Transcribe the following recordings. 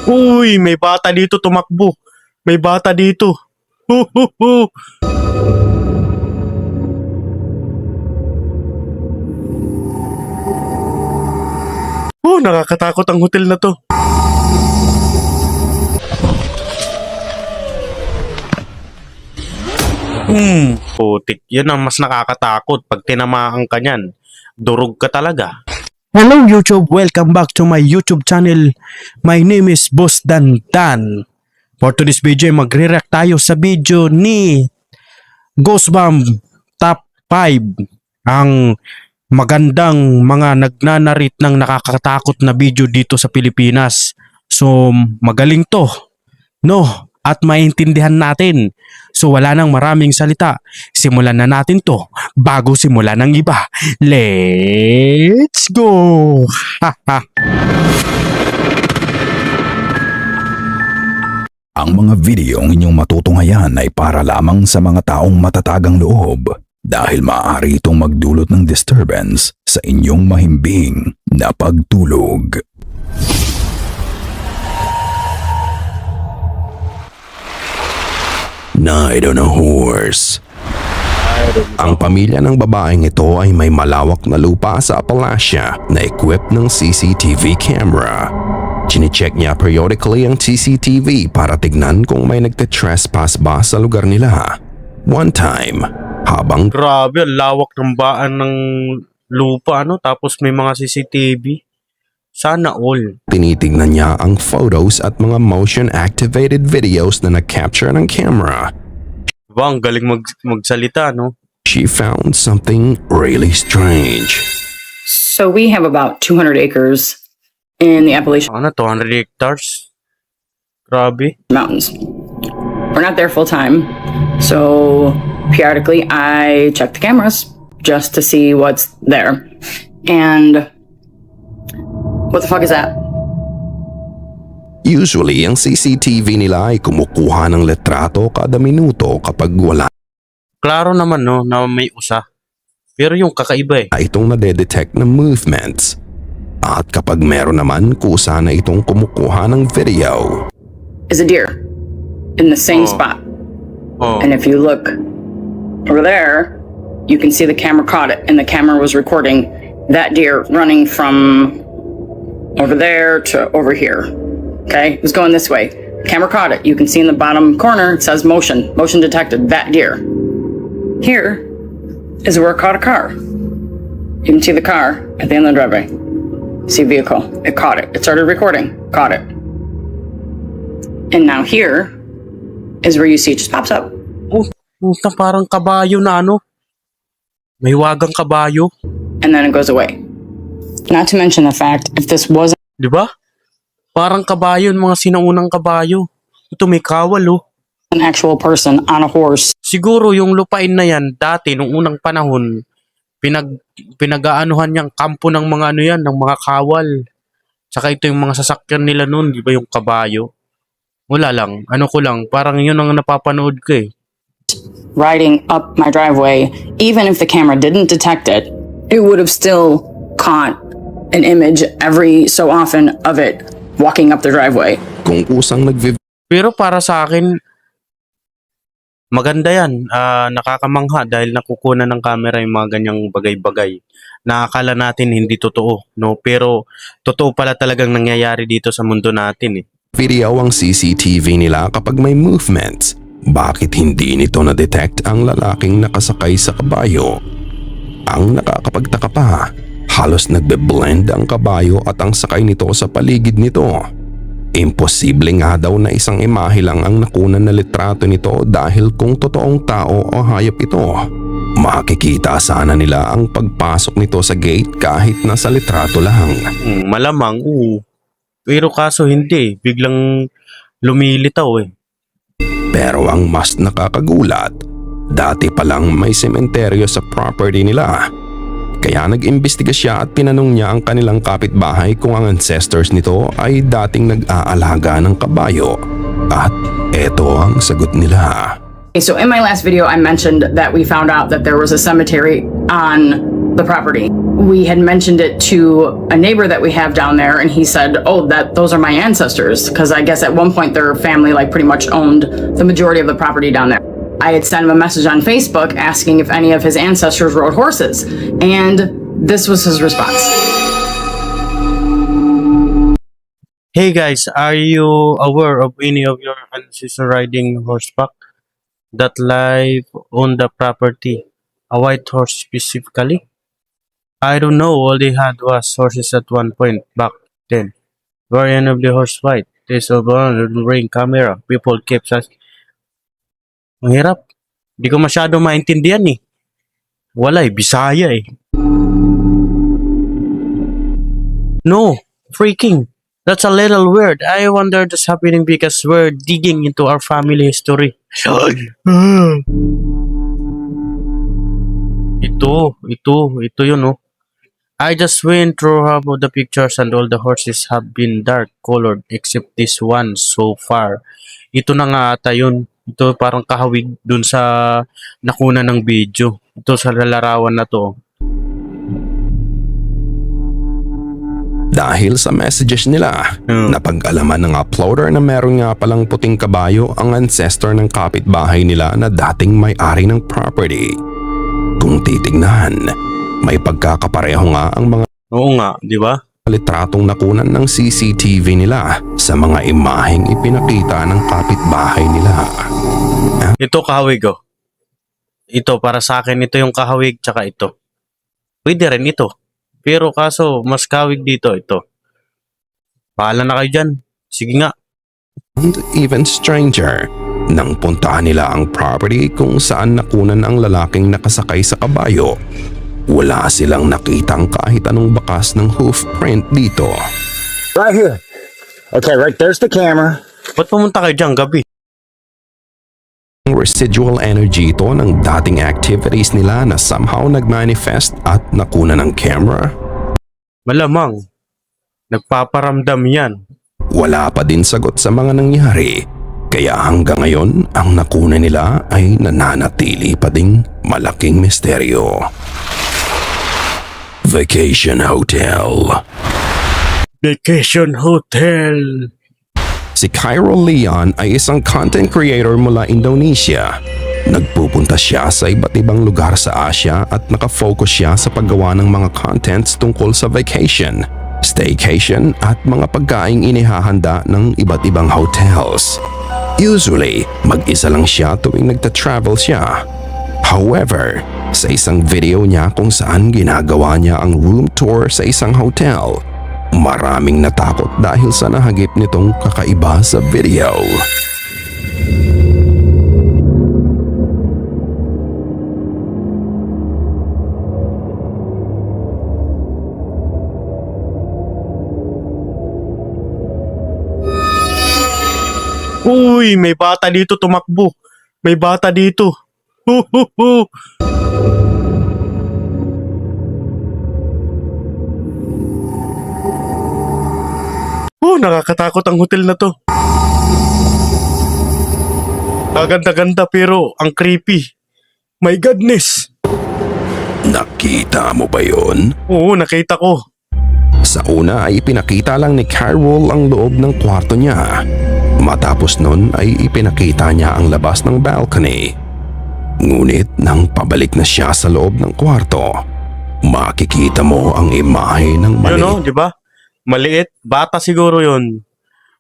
Uy, may bata dito tumakbo. May bata dito. Huhuhu. Nakakatakot ang hotel na to. Putik. Yun ang mas nakakatakot pag tinamaan ka niyan. Durog ka talaga. Hello YouTube! Welcome back to my YouTube channel. My name is Boss Dandan. For today's video, magre-react tayo sa video ni Ghostbomb Top 5. Ang magandang mga nagnanarit ng nakakatakot na video dito sa Pilipinas. So, magaling to. No? At maintindihan natin. So wala nang maraming salita. Simulan na natin to bago simulan ng iba. Let's go! Ang mga videong inyong matutunghayan ay para lamang sa mga taong matatagang loob dahil maaari itong magdulot ng disturbance sa inyong mahimbing na pagtulog. Night on a Horse. Ang pamilya ng babaeng ito ay may malawak na lupa sa Appalachia na equipped ng CCTV camera. Chine-check niya periodically ang CCTV para tignan kung may nagka-trespass ba sa lugar nila. One time, habang Grabe, ang lawak ng baan ng lupa, no? Tapos may mga CCTV. Sana all. tinitignan niya ang photos at mga motion-activated videos na na-capture ng camera, Diba, ang galing magsalita, no? she found something really strange. So we have about 200 acres in the Appalachian Ano, 200 hectares? Grabe. Mountains. We're not there full time, so periodically I check the cameras just to see what's there. And what the fuck is that? Usually, ang CCTV nila ay kumukuha ng litrato kada minuto kapag wala Klaro naman, no, na may usa. Pero yung kakaiba na itong nadedetect na movements. At kapag meron naman, kusa na itong kumukuha ng video. Is a deer in the same spot. Oh. And if you look over there, you can see the camera caught it, and the camera was recording that deer running from over there to over here. Okay, it was going this way. Camera caught it. You can see in the bottom corner, it says motion detected, that deer. Here is where it caught a car. You can see the car at the end of the driveway. See vehicle, it caught it. It started recording, caught it. And now here is where you see it just pops up. Parang kabayo na ano. May wagang kabayo. And then it goes away. Not to mention the fact, if this wasn't Di ba? Parang kabayo, mga sinaunang kabayo. Ito may kawal, oh. an actual person on a horse, Siguro yung lupain na yan, dati, nung unang panahon, pinag-aanuhan niyang kampo ng mga ano yan, ng mga kawal. Tsaka ito yung mga sasakyan nila noon, di ba yung kabayo? Wala lang, ano ko lang, parang yun ang napapanood ko eh. riding up my driveway, even if the camera didn't detect it, it would have still caught an image every so often of it walking up the driveway. Kung kusang Pero para sa akin, maganda yan. Nakakamangha dahil nakukunan ng camera yung mga ganyang bagay-bagay. Nakakala natin hindi totoo, no? Pero totoo pala talagang nangyayari dito sa mundo natin eh. video ang CCTV nila kapag may movements. Bakit hindi nito na-detect ang lalaking nakasakay sa kabayo? Ang nakakapagtaka pa, halos nagbe-blend ang kabayo at ang sakay nito sa paligid nito. Imposible nga daw na isang imahe lang ang nakunan na litrato nito dahil kung totoong tao o hayop ito, makikita sana nila ang pagpasok nito sa gate kahit nasa litrato lang. Malamang, Pero kaso hindi, biglang lumilitaw eh. Pero ang mas nakakagulat, dati palang may sementeryo sa property nila. Kaya nag-imbestiga siya at tinanong niya ang kanilang kapitbahay kung ang ancestors nito ay dating nag-aalaga ng kabayo. At eto ang sagot nila. So in my last video, I mentioned that we found out that there was a cemetery on the property. We had mentioned it to a neighbor that we have down there, and he said, "Oh, those are my ancestors," because I guess at one point their family like pretty much owned the majority of the property down there. I had sent him a message on Facebook asking if any of his ancestors rode horses, and this was his response. Hey guys, are you aware of any of your ancestors riding horseback that live on the property? A white horse specifically? I don't know, all they had was horses at one point back then. Variant of the horse white. There's a ring camera. People kept us. Ang hirap. Di ko masyado maintindihan eh. Wala eh, Bisaya eh. No, freaking. That's a little weird. I wonder that's happening because we're digging into our family history. Ito yun oh. I just went through half of the pictures and all the horses have been dark colored except this one so far. Ito na nga ata yun. Ito parang kahawig dun sa nakuna ng video. Ito sa lalarawan na to. Dahil sa messages nila, napag-alaman ng uploader na meron nga palang puting kabayo ang ancestor ng kapitbahay nila na dating may-ari ng property. Kung titignan, may pagkakapareho nga ang mga Oo nga, di ba? litratong nakunan ng CCTV nila sa mga imaheng ipinakita ng kapitbahay nila. Ito kahawig oh. Ito para sa akin ito yung kahawig tsaka ito. Pwede rin ito. Pero kaso mas kahawig dito ito. Bahala na kayo dyan. Sige nga. And even stranger, nang puntahan nila ang property kung saan nakunan ang lalaking nakasakay sa kabayo, wala silang nakitang kahit anong bakas ng hoof print dito. Right here. Okay, right there's the camera. Ba't pumunta kayo dyan gabi? Residual energy ito ng dating activities nila na somehow nagmanifest at nakunan ng camera. Malamang. Nagpaparamdam yan. Wala pa din sagot sa mga nangyari, kaya hanggang ngayon ang nakuna nila ay nananatili pa ding malaking misteryo. Vacation Hotel. Vacation Hotel. Si Kyrol Leon ay isang content creator mula Indonesia. Nagpupunta siya sa iba't ibang lugar sa Asia at nakafocus siya sa paggawa ng mga contents tungkol sa vacation, staycation at mga pagkaing inihahanda ng iba't ibang hotels. Usually, mag-isa lang siya tuwing nagta-travel siya. However, sa isang video niya kung saan ginagawa niya ang room tour sa isang hotel, maraming natakot dahil sa nahagip nitong kakaiba sa video. Uy, may bata dito tumakbo. May bata dito. Huhuhu. Nakakatakot ang hotel na to. Gaganda-ganda pero ang creepy. My goodness. Nakita mo ba yon? Oo, nakita ko. Sa una ay ipinakita lang ni Kyrol ang loob ng kwarto niya. Matapos nun ay ipinakita niya ang labas ng balcony. Ngunit nang pabalik na siya sa loob ng kwarto, makikita mo ang imahe ng Yun maliit o, di ba? Maliit. Bata siguro yun.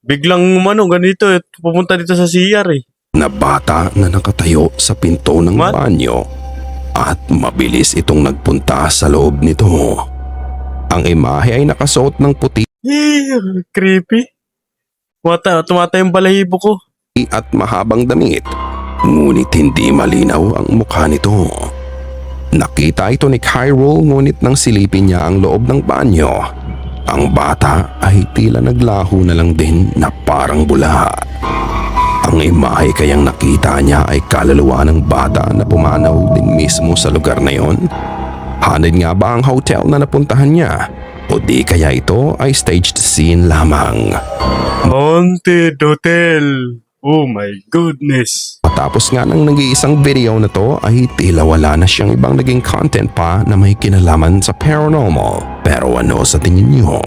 Biglang ganito. Pupunta dito sa CR eh. na bata na nakatayo sa pinto ng What? banyo at mabilis itong nagpunta sa loob nito. Ang imahe ay nakasuot ng puti Creepy. Tumata yung balahibo ko. at mahabang damit, ngunit hindi malinaw ang mukha nito. Nakita ito ni Kyrol ngunit nang silipin niya ang loob ng banyo, ang bata ay tila naglaho na lang din na parang bula. Ang imahe kayang nakita niya ay kaluluwa ng bata na pumanaw din mismo sa lugar na yon. Hanid nga ba ang hotel na napuntahan niya? O di kaya ito ay staged scene lamang? Haunted Hotel. Oh my goodness. Matapos nga ng nag-iisang video na to ay tila wala na siyang ibang naging content pa na may kinalaman sa paranormal. Pero ano sa tingin nyo?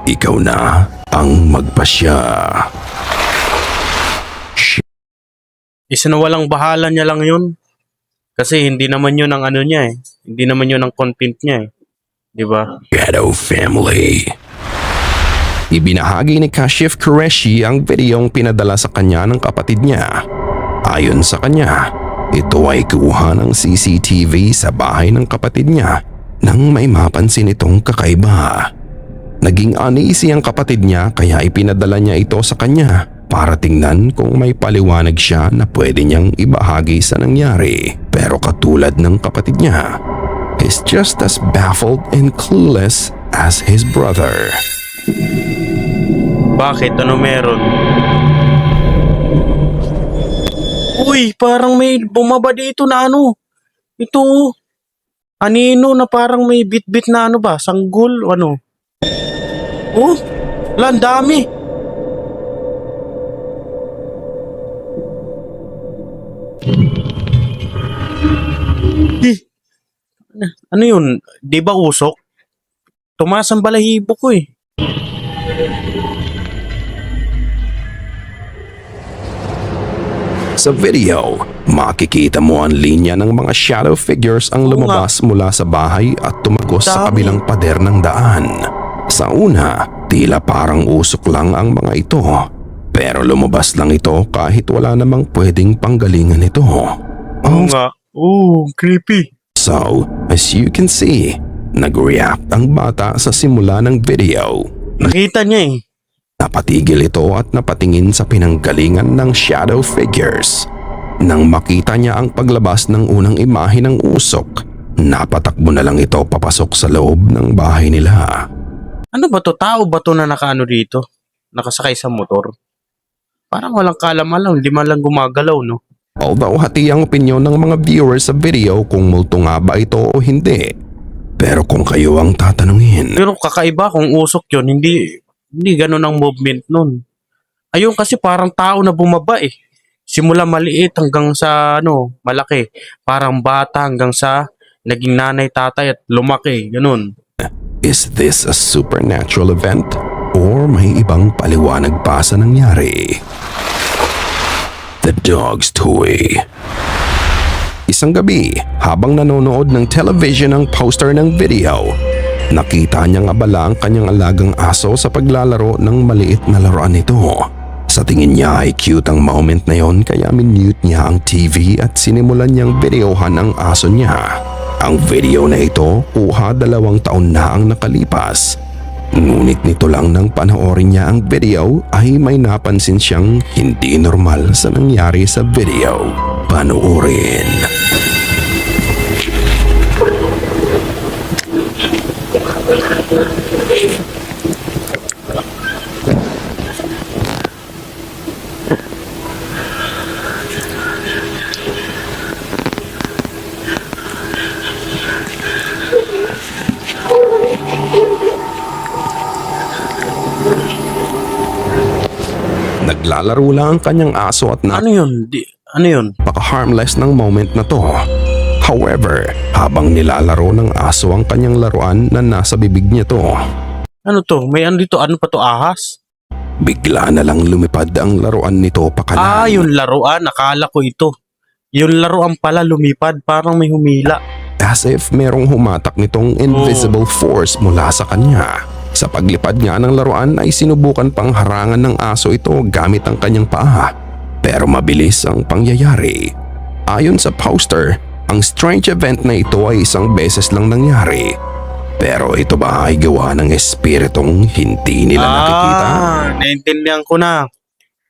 Ikaw na ang magpasya. Isinawalang bahala niya lang yun. Kasi hindi naman yun ang ano niya eh. Hindi naman yun ang content niya eh. Di ba? Shadow Family. Ibinahagi ni Kashif Qureshi ang videong pinadala sa kanya ng kapatid niya. Ayon sa kanya, ito ay kuha ng CCTV sa bahay ng kapatid niya nang may mapansin itong kakaiba. Naging uneasy ang kapatid niya kaya ipinadala niya ito sa kanya para tingnan kung may paliwanag siya na pwede niyang ibahagi sa nangyari. Pero katulad ng kapatid niya, he's just as baffled and clueless as his brother. Bakit? Ano meron? Uy, parang may bumaba dito na ano. Ito. Anino na parang may bit-bit na ano ba? Sanggol o ano? Oh, wala, ang dami. Ano yun? Di ba usok? Tumaas ang balahibo ko eh. Sa video, makikita mo ang linya ng mga shadow figures ang lumabas mula sa bahay at tumagos sa Dami. kabilang pader ng daan. Sa una, tila parang usok lang ang mga ito. Pero lumabas lang ito kahit wala namang pwedeng panggalingan ito. Oo nga. Oh, creepy. So, as you can see, nag-react ang bata sa simula ng video. Nakita niya eh. Napatigil ito at napatingin sa pinanggalingan ng shadow figures. Nang makita niya ang paglabas ng unang imahe ng usok, napatakbo na lang ito papasok sa loob ng bahay nila. Ano ba to? Tao ba to na nakaano dito? Nakasakay sa motor? Parang walang kalam-alam, hindi man lang gumagalaw, no? Although hati ang opinyon ng mga viewers sa video kung multo nga ba ito o hindi. Pero kung kayo ang tatanungin, Pero kakaiba kung usok yun, hindi ganun ang movement nun. Ayun kasi parang tao na bumaba eh. Simula maliit hanggang sa ano, malaki. Parang bata hanggang sa naging nanay, tatay at lumaki. Ganun. is this a supernatural event or may ibang paliwanag pa sa nangyari? The Dog's Toy. Isang gabi, habang nanonood ng television ang poster ng video, nakita niyang abala ang kanyang alagang aso sa paglalaro ng maliit na laruan nito. Sa tingin niya ay cute ang moment na yon kaya minute niya ang TV at sinimulan niyang videohan ang aso niya. Ang video na ito kuha 2 taon na ang nakalipas. Ngunit nito lang nang panoorin niya ang video ay may napansin siyang hindi normal sa nangyari sa video. Panoorin. Naglalaro lang ang kanyang aso at Ano yun? Ano yun? napaka-harmless ng moment na to. However, habang nilalaro ng aso ang kanyang laruan na nasa bibig niya to, Ano to? May ano dito? Ano pa to? Ahas? bigla na lang lumipad ang laruan nito pakanan. Yung laruan. Akala ko ito. Yung laruan pala lumipad. Parang may humila. As if merong humatak nitong invisible force mula sa kanya. Sa paglipad nga ng laruan ay sinubukan pang harangan ng aso ito gamit ang kanyang paa. Pero mabilis ang pangyayari. Ayon sa poster, ang strange event na ito ay isang beses lang nangyari. Pero ito ba ay gawa ng espiritong hindi nila nakikita? Naintindihan ko na.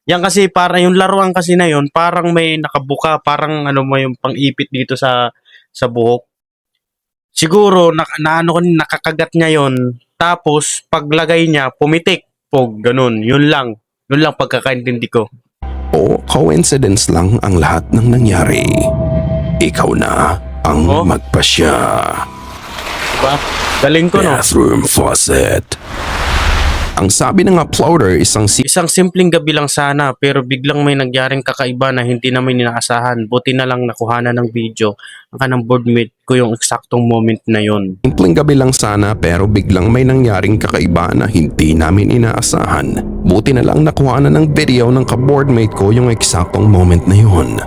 Yan kasi parang yung laruan kasi na yun, parang may nakabuka, parang ano mo yung pang-ipit dito sa buhok. Siguro naano ko nakakagat niya yon. Tapos paglagay niya pumitik. Pog ganun. Yun lang pagkakaintindi ko. O coincidence lang ang lahat ng nangyari? Ikaw na ang magpasya. Diba? Galing ko no. Bathroom faucet. Ang sabi ng uploader, isang Isang simpleng gabi lang sana pero biglang may nangyaring kakaiba na hindi namin inaasahan. Buti na lang nakuhanan ng video ang kanang boardmate ko yung eksaktong moment na yon. simpleng gabi lang sana pero biglang may nangyaring kakaiba na hindi namin inaasahan. Buti na lang nakuha na ng video ng kaboardmate ko yung eksaktong moment na yun.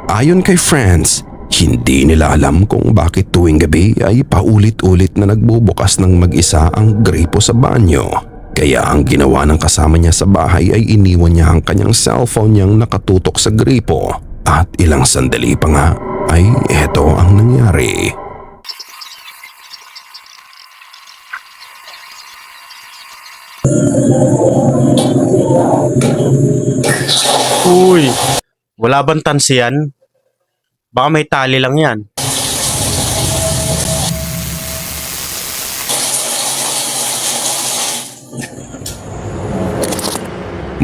Ayon kay friends, hindi nila alam kung bakit tuwing gabi ay paulit-ulit na nagbubukas ng mag-isa ang gripo sa banyo. Kaya ang ginawa ng kasama niya sa bahay ay iniwan niya ang kanyang cellphone niyang nakatutok sa gripo. At ilang sandali pa nga ay eto ang nangyari. Uy, wala bang tansi yan? Baka may tali lang yan.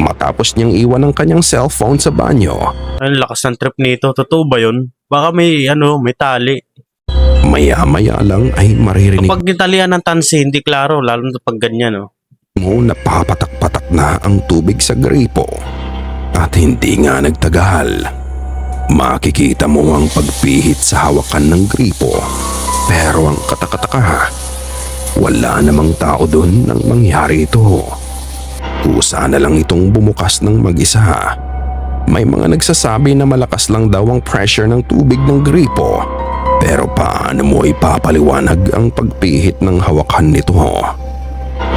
Matapos niyang iwan ang kanyang cellphone sa banyo, Ang lakas ng trip nito. Totoo ba yun? Baka may may tali. maya-maya lang ay maririnig Kapag nitalian ng tansi, hindi klaro. Lalo na pag ganyan, oh. mo na papatak-patak na ang tubig sa gripo. At hindi nga nagtagal. Makikita mo ang pagpihit sa hawakan ng gripo. Pero ang katakataka, wala namang tao doon nang mangyari ito. Kusa na lang itong bumukas ng mag-isa. May mga nagsasabi na malakas lang daw ang pressure ng tubig ng gripo. Pero paano mo ipapaliwanag ang pagpihit ng hawakan nito?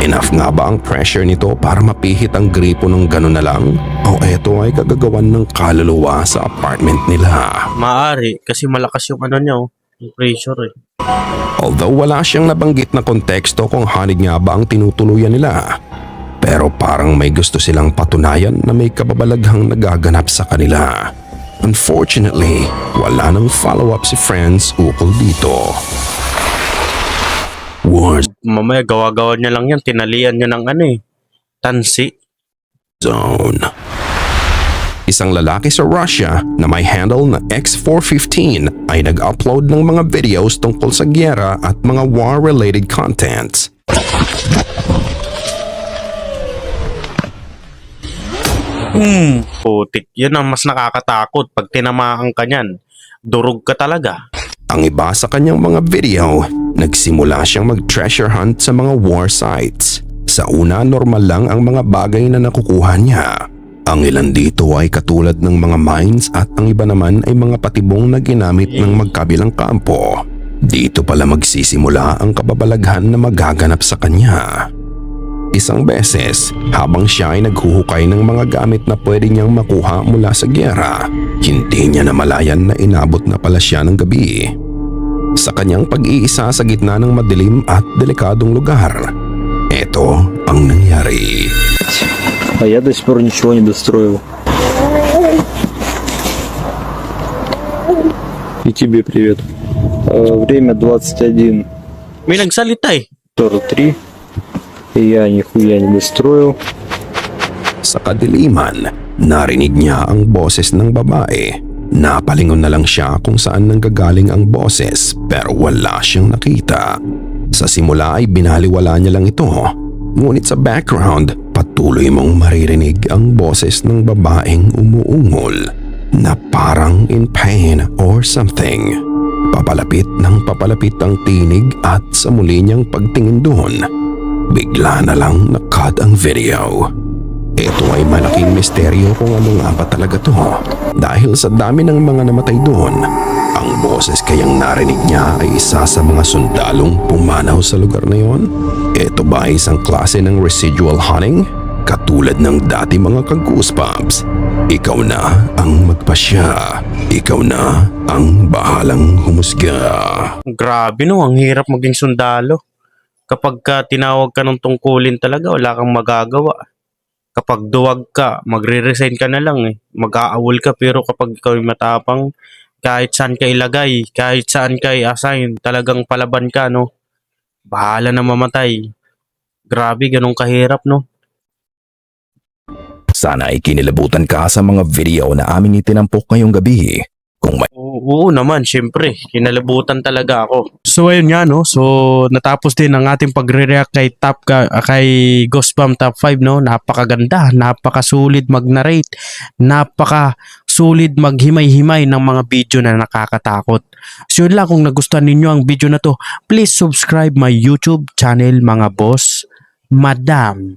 Enough nga ba ang pressure nito para mapihit ang gripo ng gano'n na lang? O eto ay gagagawan ng kaluluwa sa apartment nila? Maari, kasi malakas yung niya, oh. Yung pressure, eh. Although wala siyang nabanggit na konteksto kung hanig nga ba ang tinutuluyan nila, pero parang may gusto silang patunayan na may kababalaghang nagaganap sa kanila. Unfortunately, wala nang follow-up si friends ukol dito. War Mamaya gawa-gawa niya lang yan. Tinalian niya ng tansi. Zone. Isang lalaki sa Russia na may handle na X415 ay nag-upload ng mga videos tungkol sa gyera at mga war-related contents. Putik. Yun ang mas nakakatakot. Pag tinamaan ka niyan, durog ka talaga. Ang iba sa kanyang mga video, nagsimula siyang mag-treasure hunt sa mga war sites. Sa una, normal lang ang mga bagay na nakukuha niya. Ang ilan dito ay katulad ng mga mines at ang iba naman ay mga patibong na ginamit ng magkabilang kampo. Dito pala magsisimula ang kababalaghan na magaganap sa kanya. Isang beses, habang siya ay naghuhukay ng mga gamit na pwede niyang makuha mula sa gyera, hindi niya namalayan na inabot na pala siya ng gabi. Sa kanyang pag-iisa sa gitna ng madilim at delikadong lugar, ito ang nangyari. А я до сих пор ничего не достроил. И тебе привет. Время 21:43. May nagsalita, eh. И я нихуя не достроил. Sa kadiliman, narinig niya ang boses ng babae. Napalingon na lang siya kung saan nanggagaling ang boses pero wala siyang nakita. Sa simula ay binaliwala niya lang ito. Ngunit sa background, patuloy mong maririnig ang boses ng babaeng umuungol na parang in pain or something. Papalapit ng papalapit ang tinig at sa muli niyang pagtingin doon, bigla na lang na-cut ang video. Ito ay malaking misteryo kung ano nga ba talaga to. Dahil sa dami ng mga namatay doon, ang boses kayang narinig niya ay isa sa mga sundalong pumanaw sa lugar na yon. Ito ba ay isang klase ng residual haunting? Katulad ng dati mga ka-goosebumps. Ikaw na ang magpasya. Ikaw na ang bahalang humusga. Grabe, no. Ang hirap maging sundalo. Kapag tinawag ka ng tungkulin talaga, wala kang magagawa. Kapag duwag ka, magre-resign ka na lang, eh. Mag-aawol ka, pero kapag ikaw ay matapang, kahit saan ka ilagay, kahit saan ka i-assign, talagang palaban ka, no? Bahala na mamatay. Grabe, ganun kahirap, no? Sana ay kinilabutan ka sa mga video na aming itinampok ngayong gabi. Kung may Oo naman, syempre. Kinalibutan talaga ako. So ayun nga no. So natapos din ang ating pagre-react kay Ghostbump Top 5 no. Napakaganda, napakasulit mag-narrate, napakasulit maghimay-himay ng mga video na nakakatakot. So yun lang, kung nagustuhan ninyo ang video na to, please subscribe my YouTube channel mga boss, madam.